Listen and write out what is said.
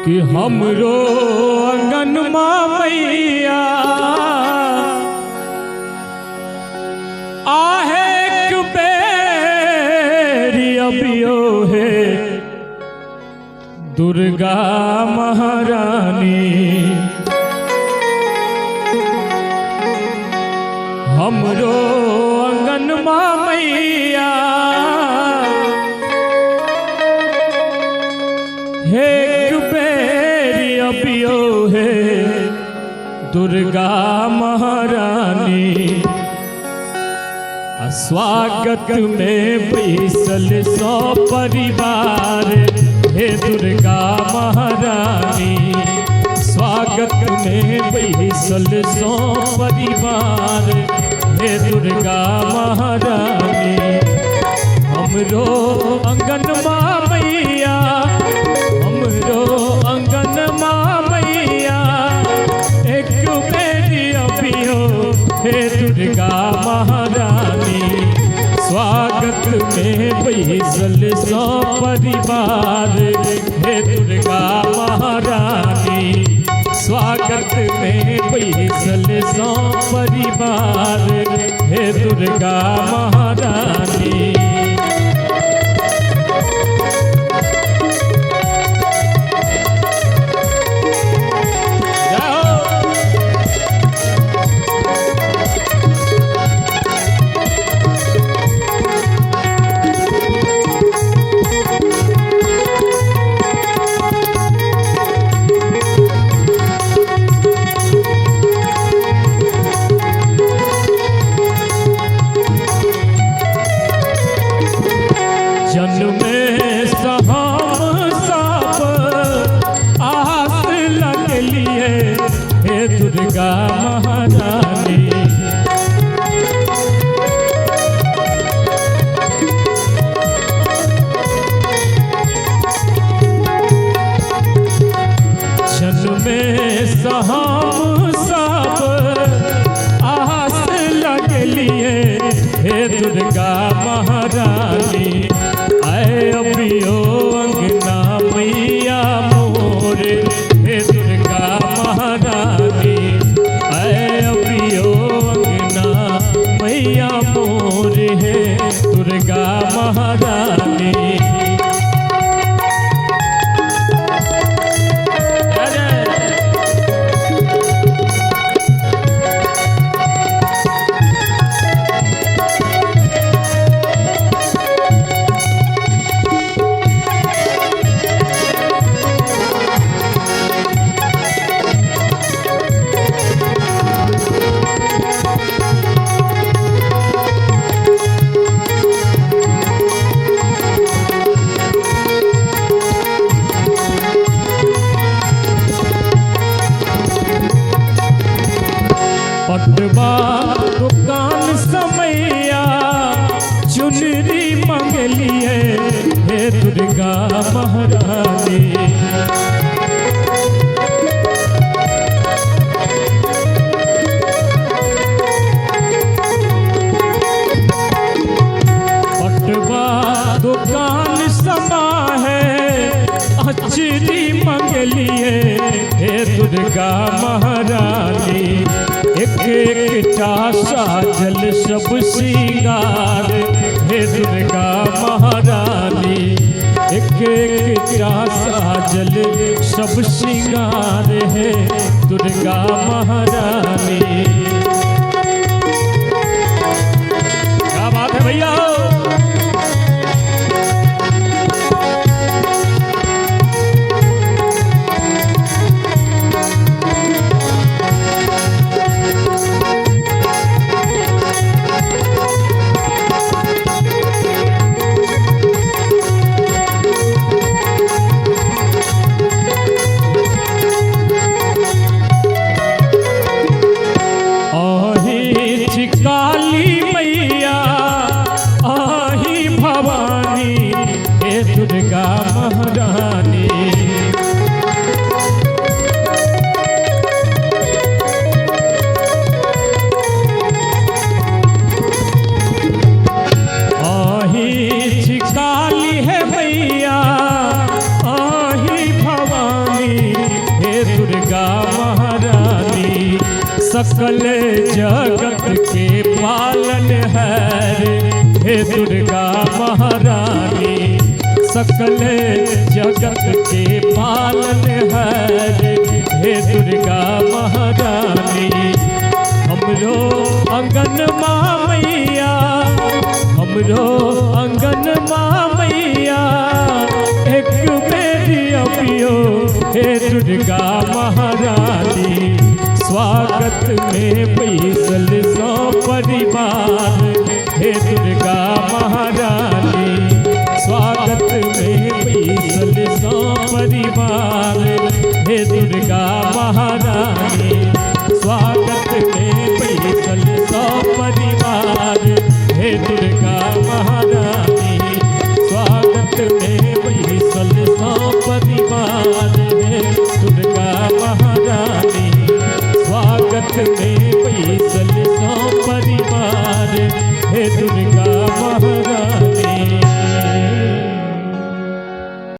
कि हमरो अंगन मैया आहे एक बेरी अबियो है दुर्गा महारानी। हमरो अंगन मैया एक बेरी अबियो है दुर्गा महारानी। स्वागत में बैसल सौ परिवार हे दुर्गा महारानी। स्वागत में बैसल सौ परिवार हे दुर्गा महारानी। हमरो अंगन मैया हमरो अंगन मैया एक बेरी अबियो हे दुर्गा महारानी। स्वागत में बैसल सौ परिवार हे दुर्गा महारानी। स्वागत में बैसल सौ परिवार हे दुर्गा महारानी। दुर्गा महारानी। जन्म में हम सब आस लगलिए हे दुर्गा महारानी। आए अबियो अंगना मैया मोर हे दुर्गा महारानी। मैया मोर है दुर्गा महारानी। पटवा दुकान समैया चुनरी मंगलिए हे दुर्गा महारानी। पटवा दुकान समा है अचरी मंगलिए हे दुर्गा महारानी। एक एक साजल सब श्रृंगार हे दुर्गा महारानी। एक एक साजल सब श्रृंगार है दुर्गा महारानी। क्या बात है भैया। काली मैया आही भवानी हे दुर्गा महारानी। आही काली है मैया आही भवानी सकल जगत के पालन है हे दुर्गा महारानी, सकल जगत के पालन है हे दुर्गा महारानी। हमरो अंगन माँ मैया, हमरो अंगन माँ मैया, एक बेरी अपियो हे दुर्गा महारानी। स्वागत में बैसल सौ परिवार हे दुर्गा महारानी, स्वागत में बैसल सौ परिवार हे दुर्गा महारानी, स्वागत में बैसल सौ परिवार हे दुर्गा महारानी, स्वागत में बैसल सौ परिवार हे दुर्गा महारानी, स्वागत में बैसल सौ परिवार हे दुर्गा महारानी।